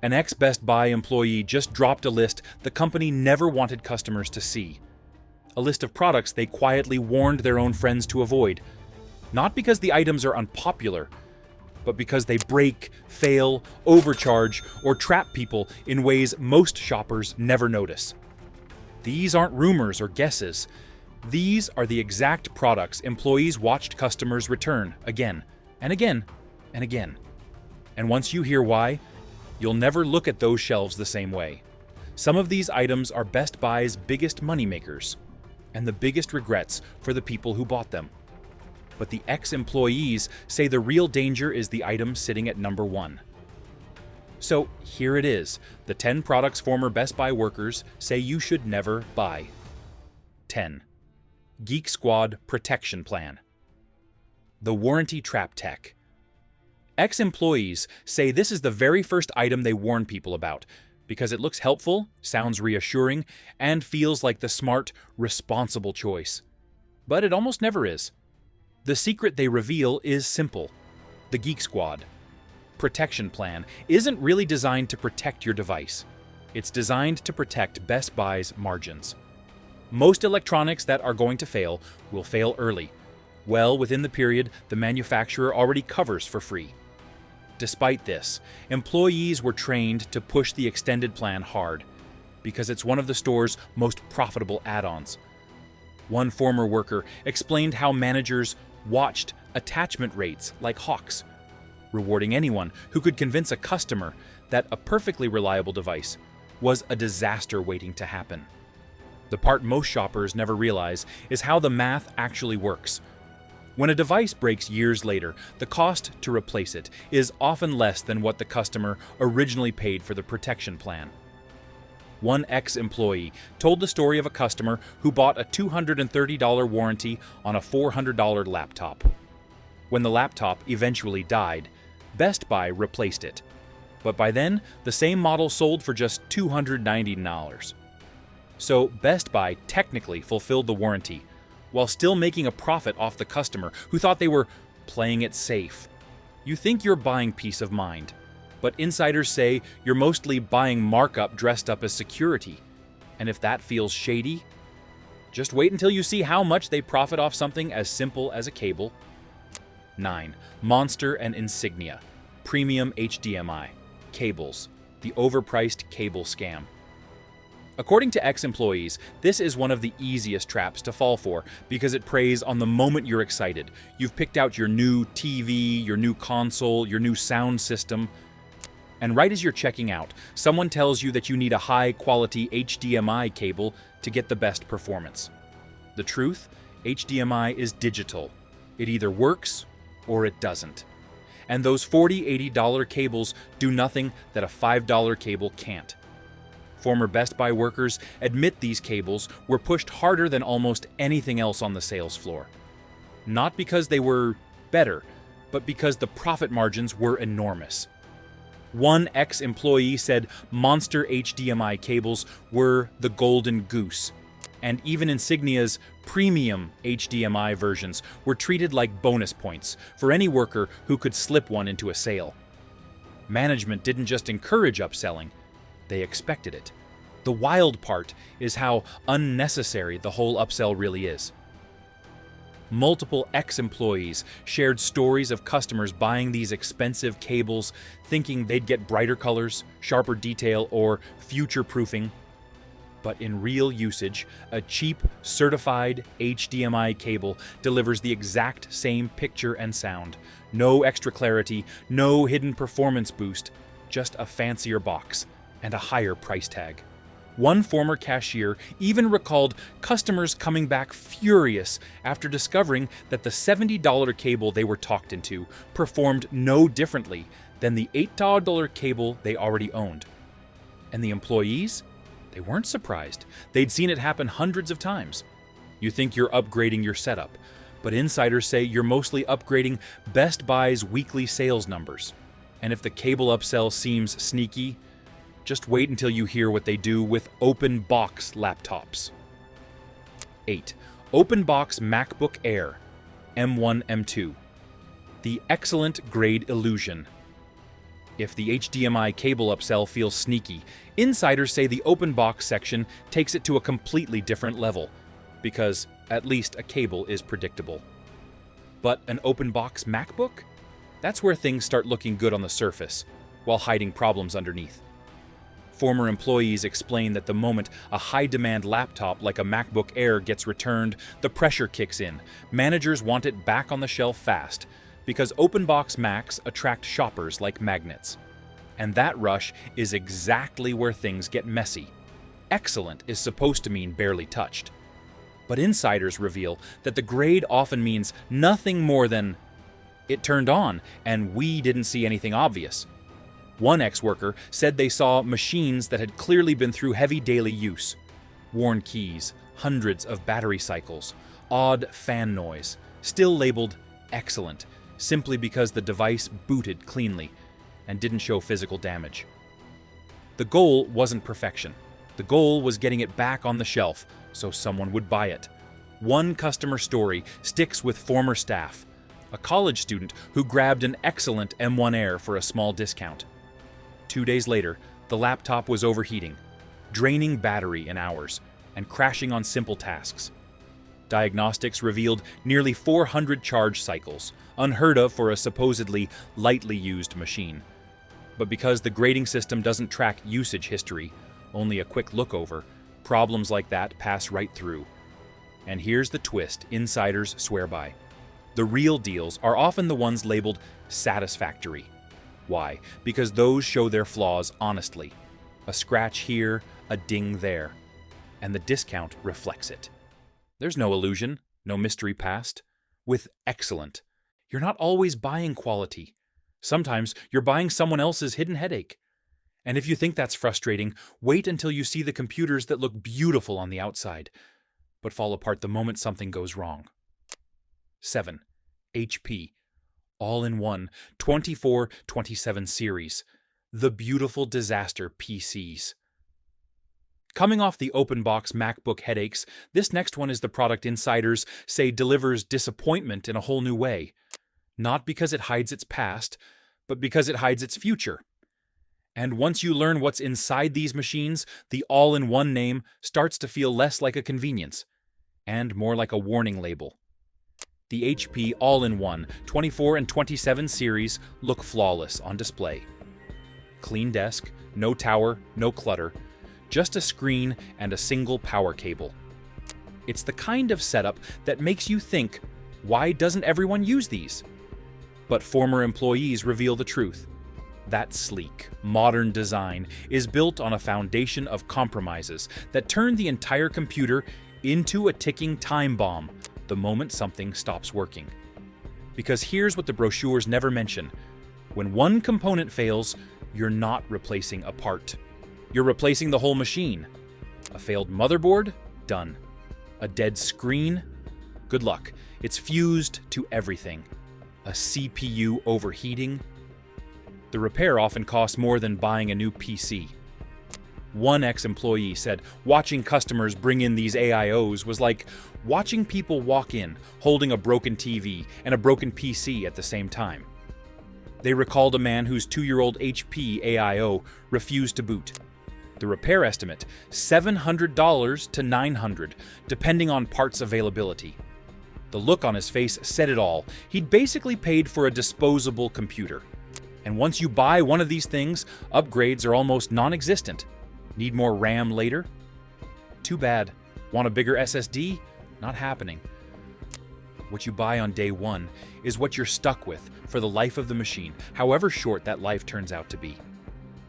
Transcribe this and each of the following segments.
An ex-Best Buy employee just dropped a list the company never wanted customers to see. A list of products they quietly warned their own friends to avoid. Not because the items are unpopular, but because they break, fail, overcharge, or trap people in ways most shoppers never notice. These aren't rumors or guesses. These are the exact products employees watched customers return again and again and again. And once you hear why, you'll never look at those shelves the same way. Some of these items are Best Buy's biggest moneymakers and the biggest regrets for the people who bought them. But the ex-employees say the real danger is the item sitting at number 1. So here it is, the 10 products former Best Buy workers say you should never buy. 10. Geek Squad Protection Plan. The Warranty Trap Tech. Ex-employees say this is the very first item they warn people about because it looks helpful, sounds reassuring, and feels like the smart, responsible choice. But it almost never is. The secret they reveal is simple. The Geek Squad Protection Plan isn't really designed to protect your device. It's designed to protect Best Buy's margins. Most electronics that are going to fail will fail early, well within the period the manufacturer already covers for free. Despite this, employees were trained to push the extended plan hard because it's one of the store's most profitable add-ons. One former worker explained how managers watched attachment rates like hawks, rewarding anyone who could convince a customer that a perfectly reliable device was a disaster waiting to happen. The part most shoppers never realize is how the math actually works. When a device breaks years later, the cost to replace it is often less than what the customer originally paid for the protection plan. One ex-employee told the story of a customer who bought a $230 warranty on a $400 laptop. When the laptop eventually died, Best Buy replaced it. But by then, the same model sold for just $290. So Best Buy technically fulfilled the warranty, while still making a profit off the customer who thought they were playing it safe. You think you're buying peace of mind, but insiders say you're mostly buying markup dressed up as security. And if that feels shady, just wait until you see how much they profit off something as simple as a cable. 9. Monster and Insignia Premium HDMI Cables, the overpriced cable scam. According to ex-employees, this is one of the easiest traps to fall for because it preys on the moment you're excited. You've picked out your new TV, your new console, your new sound system, and right as you're checking out, someone tells you that you need a high-quality HDMI cable to get the best performance. The truth? HDMI is digital. It either works or it doesn't. And those $40, $80 cables do nothing that a $5 cable can't. Former Best Buy workers admit these cables were pushed harder than almost anything else on the sales floor. Not because they were better, but because the profit margins were enormous. One ex-employee said Monster HDMI cables were the golden goose, and even Insignia's premium HDMI versions were treated like bonus points for any worker who could slip one into a sale. Management didn't just encourage upselling, they expected it. The wild part is how unnecessary the whole upsell really is. Multiple ex-employees shared stories of customers buying these expensive cables thinking they'd get brighter colors, sharper detail, or future-proofing. But in real usage, a cheap, certified HDMI cable delivers the exact same picture and sound. No extra clarity, no hidden performance boost, just a fancier box and a higher price tag. One former cashier even recalled customers coming back furious after discovering that the $70 cable they were talked into performed no differently than the $8 cable they already owned. And the employees? They weren't surprised. They'd seen it happen hundreds of times. You think you're upgrading your setup, but insiders say you're mostly upgrading Best Buy's weekly sales numbers. And if the cable upsell seems sneaky, just wait until you hear what they do with open box laptops. 8. Open box MacBook Air M1, M2. The excellent grade illusion. If the HDMI cable upsell feels sneaky, insiders say the open box section takes it to a completely different level, because at least a cable is predictable. But an open box MacBook? That's where things start looking good on the surface, while hiding problems underneath. Former employees explain that the moment a high-demand laptop like a MacBook Air gets returned, the pressure kicks in. Managers want it back on the shelf fast, because open-box Macs attract shoppers like magnets. And that rush is exactly where things get messy. Excellent is supposed to mean barely touched. But insiders reveal that the grade often means nothing more than, "It turned on, and we didn't see anything obvious." One ex-worker said they saw machines that had clearly been through heavy daily use. Worn keys, hundreds of battery cycles, odd fan noise, still labeled excellent, simply because the device booted cleanly and didn't show physical damage. The goal wasn't perfection. The goal was getting it back on the shelf so someone would buy it. One customer story sticks with former staff, a college student who grabbed an excellent M1 Air for a small discount. 2 days later, the laptop was overheating, draining battery in hours, and crashing on simple tasks. Diagnostics revealed nearly 400 charge cycles, unheard of for a supposedly lightly used machine. But because the grading system doesn't track usage history, only a quick look over, problems like that pass right through. And here's the twist insiders swear by. The real deals are often the ones labeled satisfactory. Why? Because those show their flaws honestly. A scratch here, a ding there. And the discount reflects it. There's no illusion, no mystery past. With excellent, you're not always buying quality. Sometimes you're buying someone else's hidden headache. And if you think that's frustrating, wait until you see the computers that look beautiful on the outside, but fall apart the moment something goes wrong. 7. HP. All-in-one 24/27 series. The beautiful disaster PCs. Coming off the open-box MacBook headaches, this next one is the product insiders say delivers disappointment in a whole new way. Not because it hides its past, but because it hides its future. And once you learn what's inside these machines, the all-in-one name starts to feel less like a convenience, and more like a warning label. The HP All-in-One 24 and 27 series look flawless on display. Clean desk, no tower, no clutter, just a screen and a single power cable. It's the kind of setup that makes you think, why doesn't everyone use these? But former employees reveal the truth. That sleek, modern design is built on a foundation of compromises that turn the entire computer into a ticking time bomb the moment something stops working. Because here's what the brochures never mention. When one component fails, you're not replacing a part. You're replacing the whole machine. A failed motherboard? Done. A dead screen? Good luck. It's fused to everything. A CPU overheating? The repair often costs more than buying a new PC. One ex-employee said watching customers bring in these AIOs was like watching people walk in holding a broken TV and a broken PC at the same time. They recalled a man whose 2-year-old HP AIO refused to boot. The repair estimate, $700 to $900, depending on parts availability. The look on his face said it all. He'd basically paid for a disposable computer. And once you buy one of these things, upgrades are almost non-existent. Need more RAM later? Too bad. Want a bigger SSD? Not happening. What you buy on day one is what you're stuck with for the life of the machine, however short that life turns out to be.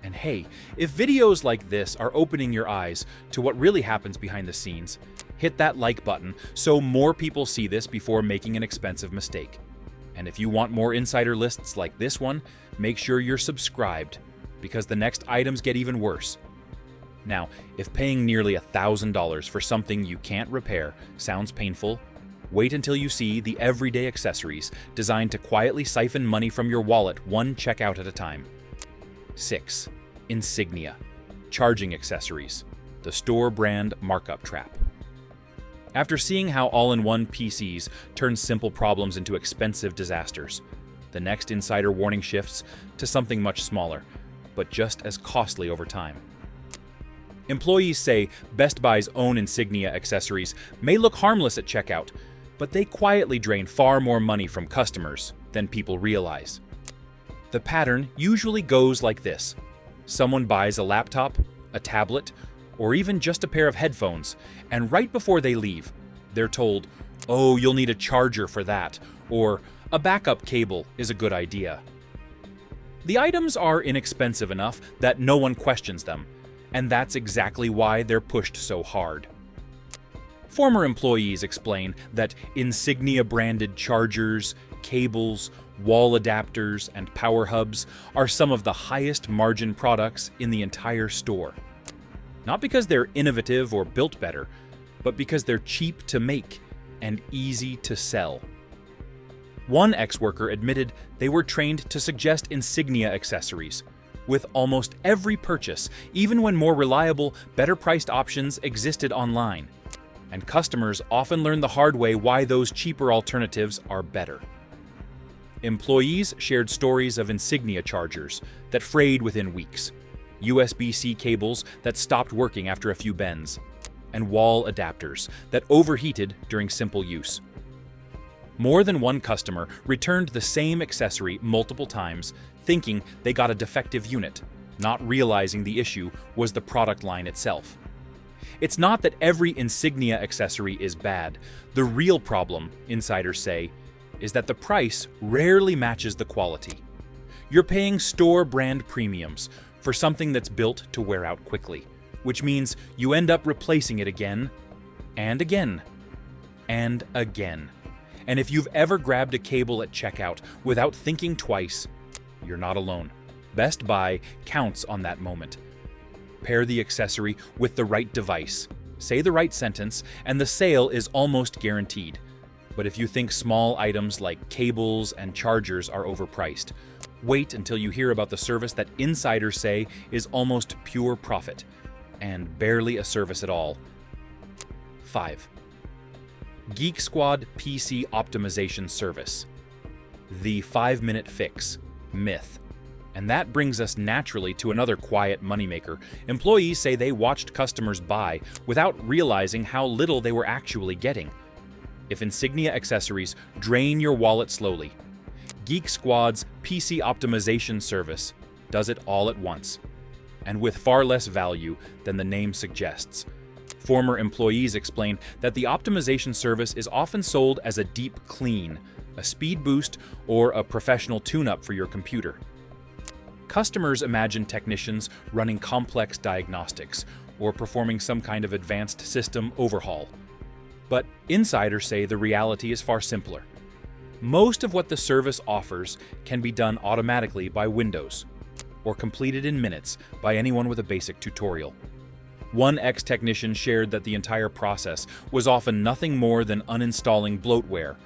And hey, if videos like this are opening your eyes to what really happens behind the scenes, hit that like button so more people see this before making an expensive mistake. And if you want more insider lists like this one, make sure you're subscribed, because the next items get even worse. Now, if paying nearly $1,000 for something you can't repair sounds painful, wait until you see the everyday accessories designed to quietly siphon money from your wallet one checkout at a time. 6. Insignia. Charging accessories. The store brand markup trap. After seeing how all-in-one PCs turn simple problems into expensive disasters, The next insider warning shifts to something much smaller, but just as costly over time. Employees say Best Buy's own Insignia accessories may look harmless at checkout, but they quietly drain far more money from customers than people realize. The pattern usually goes like this. Someone buys a laptop, a tablet, or even just a pair of headphones, and right before they leave, they're told, "Oh, you'll need a charger for that," or "A backup cable is a good idea." The items are inexpensive enough that no one questions them, and that's exactly why they're pushed so hard. Former employees explain that Insignia-branded chargers, cables, wall adapters, and power hubs are some of the highest margin products in the entire store. Not because they're innovative or built better, but because they're cheap to make and easy to sell. One ex-worker admitted they were trained to suggest Insignia accessories with almost every purchase, even when more reliable, better-priced options existed online. And customers often learn the hard way why those cheaper alternatives are better. Employees shared stories of Insignia chargers that frayed within weeks, USB-C cables that stopped working after a few bends, and wall adapters that overheated during simple use. More than one customer returned the same accessory multiple times, thinking they got a defective unit, not realizing the issue was the product line itself. It's not that every Insignia accessory is bad. The real problem, insiders say, is that the price rarely matches the quality. You're paying store brand premiums for something that's built to wear out quickly, which means you end up replacing it again and again and again. And if you've ever grabbed a cable at checkout without thinking twice, you're not alone. Best Buy counts on that moment. Pair the accessory with the right device, say the right sentence, and the sale is almost guaranteed. But if you think small items like cables and chargers are overpriced, wait until you hear about the service that insiders say is almost pure profit, and barely a service at all. 5. Geek Squad PC Optimization Service. The 5-minute fix. Myth. And that brings us naturally to another quiet moneymaker. Employees say they watched customers buy without realizing how little they were actually getting. If Insignia accessories drain your wallet slowly, Geek Squad's PC Optimization Service does it all at once, and with far less value than the name suggests. Former employees explain that the optimization service is often sold as a deep clean, a speed boost, or a professional tune-up for your computer. Customers imagine technicians running complex diagnostics or performing some kind of advanced system overhaul. But insiders say the reality is far simpler. Most of what the service offers can be done automatically by Windows, or completed in minutes by anyone with a basic tutorial. One ex-technician shared that the entire process was often nothing more than uninstalling bloatware,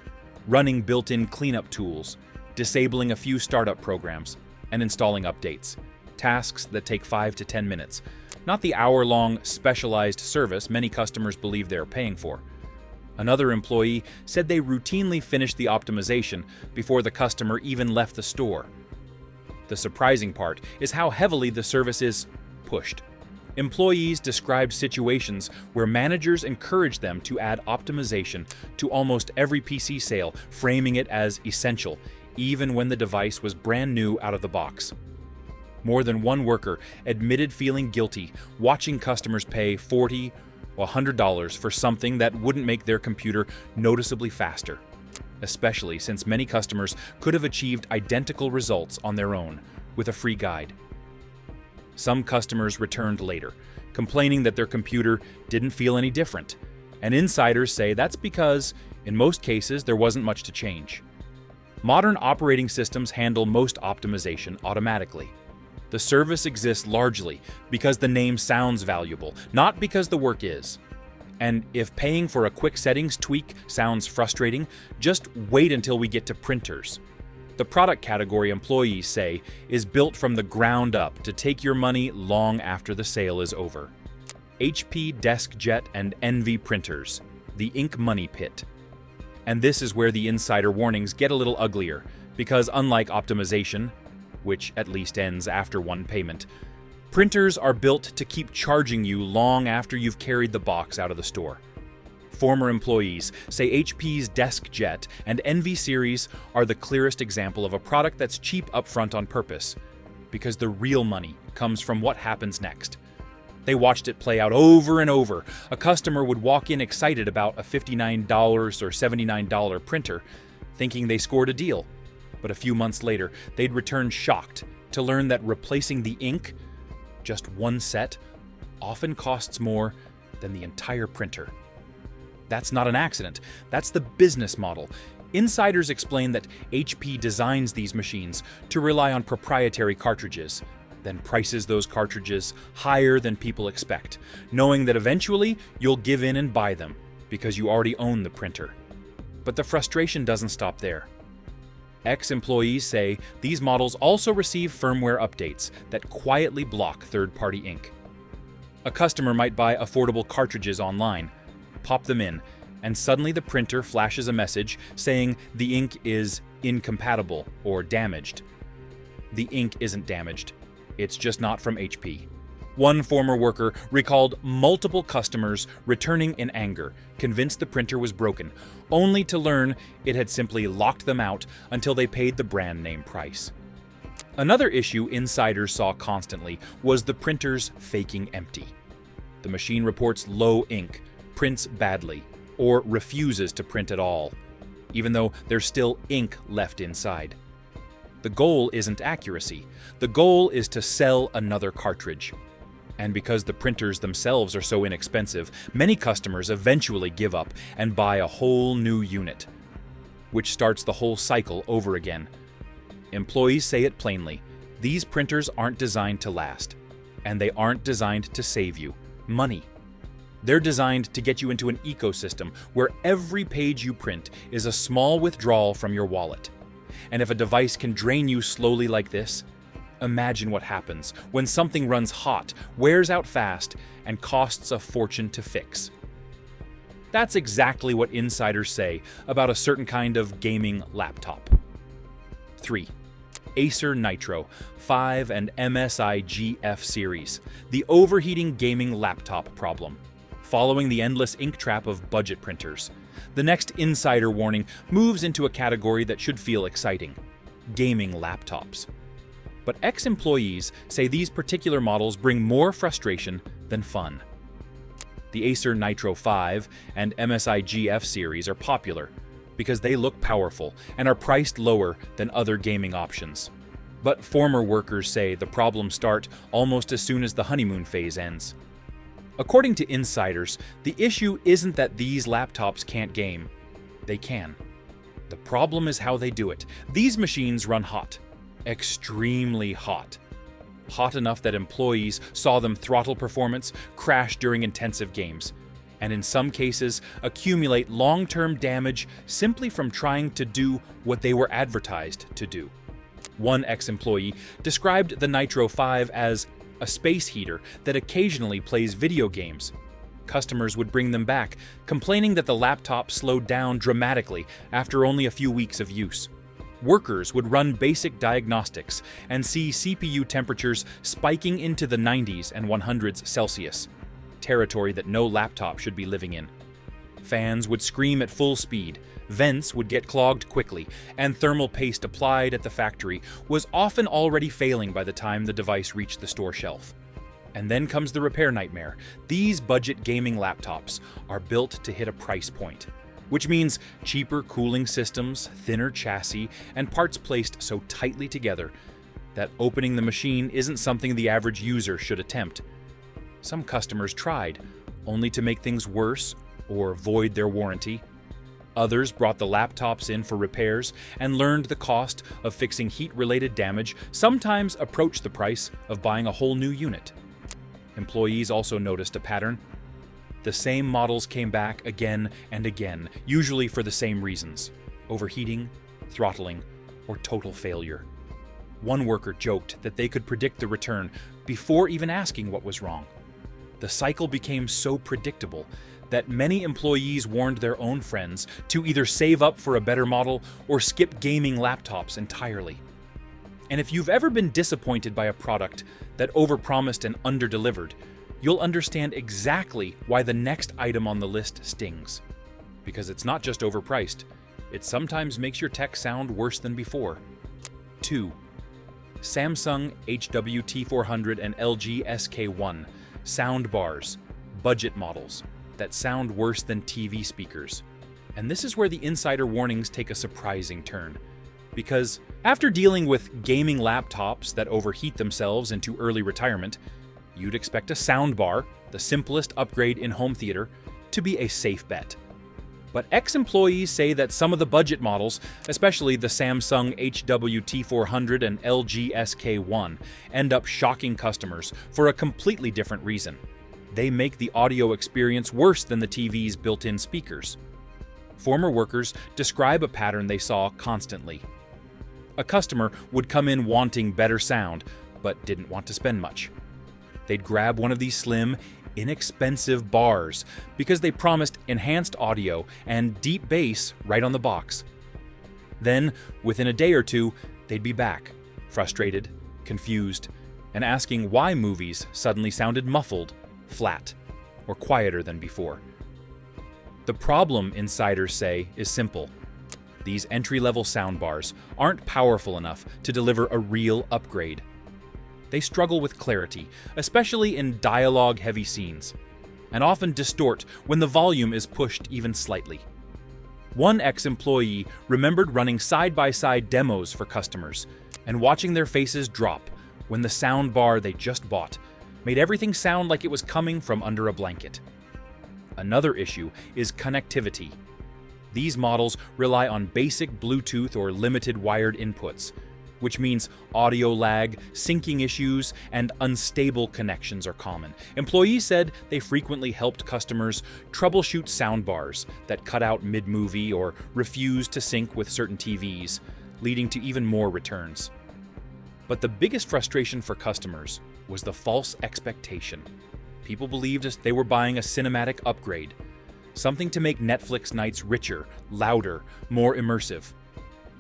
running built-in cleanup tools, disabling a few startup programs, and installing updates, tasks that take 5 to 10 minutes, not the hour-long specialized service many customers believe they're paying for. Another employee said they routinely finished the optimization before the customer even left the store. The surprising part is how heavily the service is pushed. Employees described situations where managers encouraged them to add optimization to almost every PC sale, framing it as essential, even when the device was brand new out of the box. More than one worker admitted feeling guilty watching customers pay $40 or $100 for something that wouldn't make their computer noticeably faster, especially since many customers could have achieved identical results on their own with a free guide. Some customers returned later, complaining that their computer didn't feel any different, and insiders say that's because, in most cases, there wasn't much to change. Modern operating systems handle most optimization automatically. The service exists largely because the name sounds valuable, not because the work is. And if paying for a quick settings tweak sounds frustrating, just wait until we get to printers. The product category employees say is built from the ground up to take your money long after the sale is over. HP DeskJet and Envy printers, the ink money pit. And this is where the insider warnings get a little uglier, because unlike optimization, which at least ends after one payment, printers are built to keep charging you long after you've carried the box out of the store. Former employees say HP's DeskJet and Envy series are the clearest example of a product that's cheap upfront on purpose, because the real money comes from what happens next. They watched it play out over and over. A customer would walk in excited about a $59 or $79 printer, thinking they scored a deal. But a few months later, they'd return shocked to learn that replacing the ink, just one set, often costs more than the entire printer. That's not an accident. That's the business model. Insiders explain that HP designs these machines to rely on proprietary cartridges, then prices those cartridges higher than people expect, knowing that eventually you'll give in and buy them because you already own the printer. But the frustration doesn't stop there. Ex-employees say these models also receive firmware updates that quietly block third-party ink. A customer might buy affordable cartridges online, pop them in, and suddenly the printer flashes a message saying the ink is incompatible or damaged. The ink isn't damaged. It's just not from HP. One former worker recalled multiple customers returning in anger, convinced the printer was broken, only to learn it had simply locked them out until they paid the brand name price. Another issue insiders saw constantly was the printers faking empty. The machine reports low ink, prints badly, or refuses to print at all, even though there's still ink left inside. The goal isn't accuracy. The goal is to sell another cartridge. And because the printers themselves are so inexpensive, many customers eventually give up and buy a whole new unit, which starts the whole cycle over again. Employees say it plainly: these printers aren't designed to last, and they aren't designed to save you money. They're designed to get you into an ecosystem where every page you print is a small withdrawal from your wallet. And if a device can drain you slowly like this, imagine what happens when something runs hot, wears out fast, and costs a fortune to fix. That's exactly what insiders say about a certain kind of gaming laptop. 3. Acer Nitro 5 and MSI GF series, the overheating gaming laptop problem. Following the endless ink trap of budget printers, the next insider warning moves into a category that should feel exciting: gaming laptops. But ex-employees say these particular models bring more frustration than fun. The Acer Nitro 5 and MSI GF series are popular because they look powerful and are priced lower than other gaming options. But former workers say the problems start almost as soon as the honeymoon phase ends. According to insiders, the issue isn't that these laptops can't game. They can. The problem is how they do it. These machines run hot. Extremely hot. Hot enough that employees saw them throttle performance, crash during intensive games, and in some cases accumulate long-term damage simply from trying to do what they were advertised to do. One ex-employee described the Nitro 5 as a space heater that occasionally plays video games. Customers would bring them back, complaining that the laptop slowed down dramatically after only a few weeks of use. Workers would run basic diagnostics and see CPU temperatures spiking into the 90s and 100s Celsius, territory that no laptop should be living in. Fans would scream at full speed, vents would get clogged quickly, and thermal paste applied at the factory was often already failing by the time the device reached the store shelf. And then comes the repair nightmare. These budget gaming laptops are built to hit a price point, which means cheaper cooling systems, thinner chassis, and parts placed so tightly together that opening the machine isn't something the average user should attempt. Some customers tried, only to make things worse or void their warranty. Others brought the laptops in for repairs and learned the cost of fixing heat-related damage sometimes approached the price of buying a whole new unit. Employees also noticed a pattern. The same models came back again and again, usually for the same reasons: overheating, throttling, or total failure. One worker joked that they could predict the return before even asking what was wrong. The cycle became so predictable that many employees warned their own friends to either save up for a better model or skip gaming laptops entirely. And if you've ever been disappointed by a product that overpromised and underdelivered, you'll understand exactly why the next item on the list stings. Because it's not just overpriced, it sometimes makes your tech sound worse than before. 2. Samsung HWT400 and LG SK1 soundbars, budget models that sound worse than TV speakers. And this is where the insider warnings take a surprising turn. Because after dealing with gaming laptops that overheat themselves into early retirement, you'd expect a soundbar, the simplest upgrade in home theater, to be a safe bet. But ex-employees say that some of the budget models, especially the Samsung HWT400 and LG SK1, end up shocking customers for a completely different reason. They make the audio experience worse than the TV's built-in speakers. Former workers describe a pattern they saw constantly. A customer would come in wanting better sound, but didn't want to spend much. They'd grab one of these slim, inexpensive bars because they promised enhanced audio and deep bass right on the box. Then, within a day or two, they'd be back, frustrated, confused, and asking why movies suddenly sounded muffled, flat, or quieter than before. The problem, insiders say, is simple. These entry-level soundbars aren't powerful enough to deliver a real upgrade. They struggle with clarity, especially in dialogue-heavy scenes, and often distort when the volume is pushed even slightly. One ex-employee remembered running side-by-side demos for customers and watching their faces drop when the soundbar they just bought made everything sound like it was coming from under a blanket. Another issue is connectivity. These models rely on basic Bluetooth or limited wired inputs, which means audio lag, syncing issues, and unstable connections are common. Employees said they frequently helped customers troubleshoot soundbars that cut out mid-movie or refused to sync with certain TVs, leading to even more returns. But the biggest frustration for customers was the false expectation. People believed they were buying a cinematic upgrade, something to make Netflix nights richer, louder, more immersive.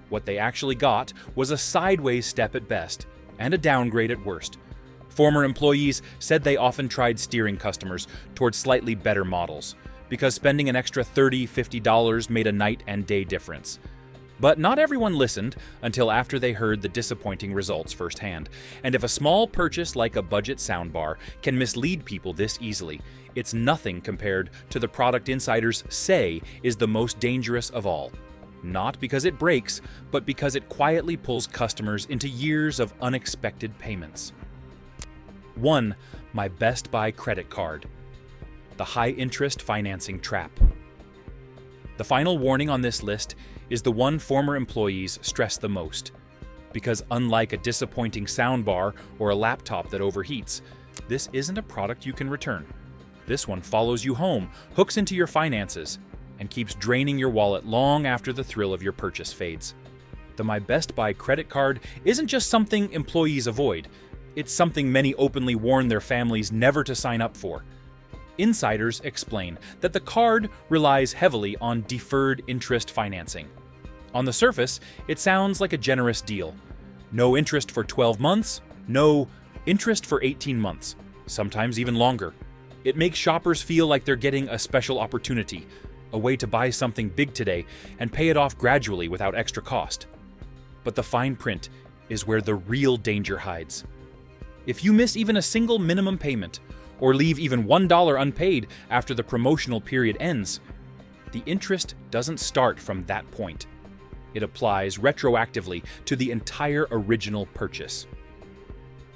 What they actually got was a sideways step at best, and a downgrade at worst. Former employees said they often tried steering customers towards slightly better models, because spending an extra $30, $50 made a night and day difference. But not everyone listened until after they heard the disappointing results firsthand. And if a small purchase like a budget soundbar can mislead people this easily, it's nothing compared to the product insiders say is the most dangerous of all. Not because it breaks, but because it quietly pulls customers into years of unexpected payments. 1. My Best Buy credit card. The high-interest financing trap. The final warning on this list is the one former employees stress the most. Because unlike a disappointing soundbar or a laptop that overheats, this isn't a product you can return. This one follows you home, hooks into your finances, and keeps draining your wallet long after the thrill of your purchase fades. The My Best Buy credit card isn't just something employees avoid, it's something many openly warn their families never to sign up for. Insiders explain that the card relies heavily on deferred interest financing. On the surface, it sounds like a generous deal. No interest for 12 months, no interest for 18 months, sometimes even longer. It makes shoppers feel like they're getting a special opportunity, a way to buy something big today and pay it off gradually without extra cost. But the fine print is where the real danger hides. If you miss even a single minimum payment, or leave even $1 unpaid after the promotional period ends, the interest doesn't start from that point. It applies retroactively to the entire original purchase.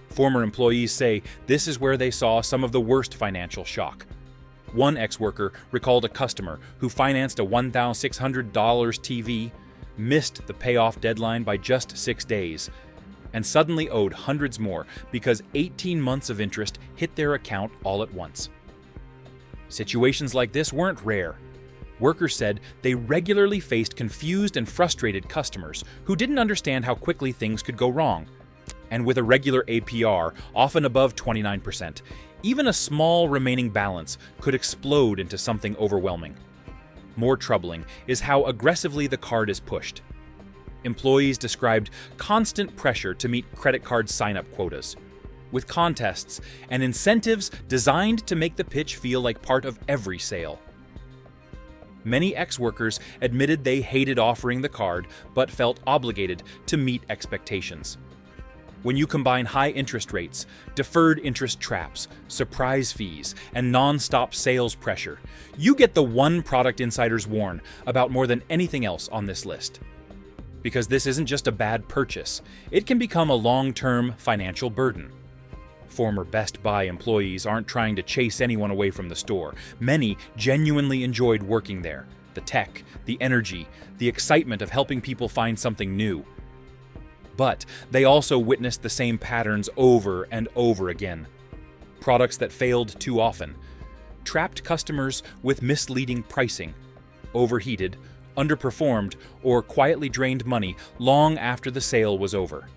Former employees say this is where they saw some of the worst financial shock. One ex-worker recalled a customer who financed a $1,600 TV, missed the payoff deadline by just 6 days, and suddenly owed hundreds more because 18 months of interest hit their account all at once. Situations like this weren't rare. Workers said they regularly faced confused and frustrated customers who didn't understand how quickly things could go wrong. And with a regular APR, often above 29%, Even a small remaining balance could explode into something overwhelming. More troubling is how aggressively the card is pushed. Employees described constant pressure to meet credit card sign-up quotas, with contests and incentives designed to make the pitch feel like part of every sale. Many ex-workers admitted they hated offering the card but felt obligated to meet expectations. When you combine high interest rates, deferred interest traps, surprise fees, and non-stop sales pressure, you get the one product insiders warn about more than anything else on this list. Because this isn't just a bad purchase, it can become a long-term financial burden. Former Best Buy employees aren't trying to chase anyone away from the store. Many genuinely enjoyed working there. The tech, the energy, the excitement of helping people find something new. But they also witnessed the same patterns over and over again. Products that failed too often, trapped customers with misleading pricing, overheated, underperformed, or quietly drained money long after the sale was over.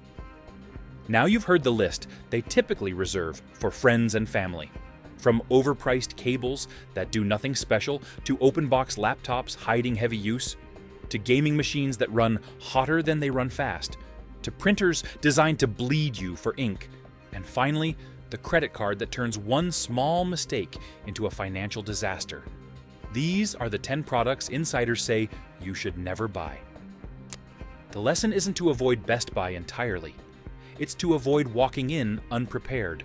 Now you've heard the list they typically reserve for friends and family. From overpriced cables that do nothing special, to open-box laptops hiding heavy use, to gaming machines that run hotter than they run fast, to printers designed to bleed you for ink, and finally, the credit card that turns one small mistake into a financial disaster. These are the 10 products insiders say you should never buy. The lesson isn't to avoid Best Buy entirely. It's to avoid walking in unprepared.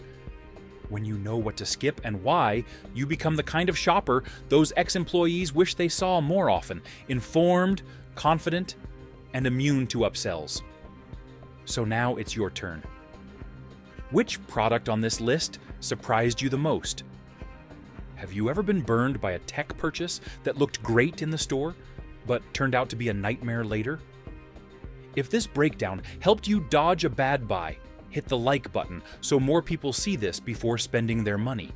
When you know what to skip and why, you become the kind of shopper those ex-employees wish they saw more often, informed, confident, and immune to upsells. So now it's your turn. Which product on this list surprised you the most? Have you ever been burned by a tech purchase that looked great in the store, but turned out to be a nightmare later? If this breakdown helped you dodge a bad buy, hit the like button so more people see this before spending their money.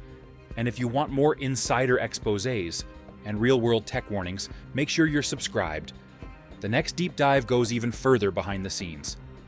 And if you want more insider exposés and real-world tech warnings, make sure you're subscribed. The next deep dive goes even further behind the scenes.